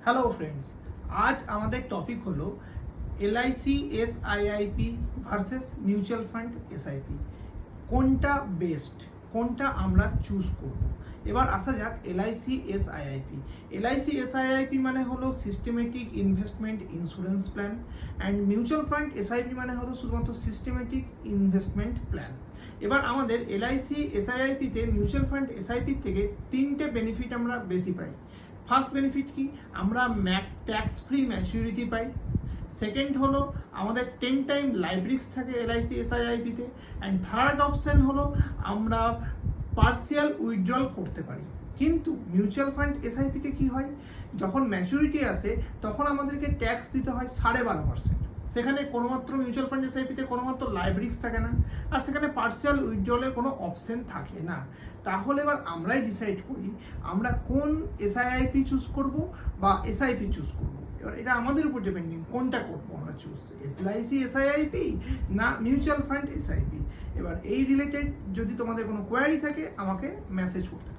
Hello friends, আজ আমাদের topic হলো LIC SIIP versus mutual fund SIP. কোনটা বেস্ট, কোনটা আমরা চুজ করব। এবার আসা যাক এলআইসি এসআইআইপি। এলআইসি এসআইআইপি মানে হলো systematic investment insurance plan, and mutual fund SIP মানে হলো শুধুমাত্র সিস্টেমেটিক ইনভেস্টমেন্ট প্ল্যান। এবার আমাদের এলআইসি এসআইআইপিতে মিউচুয়াল ফান্ড এসআইপি থেকে তিনটে বেনিফিট আমরা বেশি পাই। ফার্স্ট বেনিফিট কি, আমরা ট্যাক্স ফ্রি ম্যাচুরিটি পাই। সেকেন্ড হলো আমাদের 10 টাইম লাইভ রিস্ক থাকে এলআইসি এসআইআইপিতে। অ্যান্ড থার্ড অপশন হলো আমরা পার্সিয়াল উইথড্রল করতে পারি। কিন্তু মিউচুয়াল ফান্ড এসআইপিতে কি হয়, যখন ম্যাচুরিটি আসে তখন আমাদেরকে ট্যাক্স দিতে হয় 12.5%। সেখানে কোনোমাত্র মিউচুয়াল ফান্ড এসআইপিতে কোনোমাত্র লাইভ রিস্ক থাকে না, আর সেখানে পার্সিয়াল উইথড্রলের কোনো অপশন থাকে না। তাহলে এবার আমরাই ডিসাইড করি আমরা কোন এসআইআইপি চুজ করব বা এসআইপি চুজ করব। এবার এটা আমাদের উপর ডিপেন্ডিং কোনটা করবো আমরা চুজ, এলআইসি এসআইআইপি না মিউচুয়াল ফান্ড এসআইপি। এবার এই রিলেটেড যদি তোমাদের কোনো কোয়ারি থাকে আমাকে মেসেজ করতে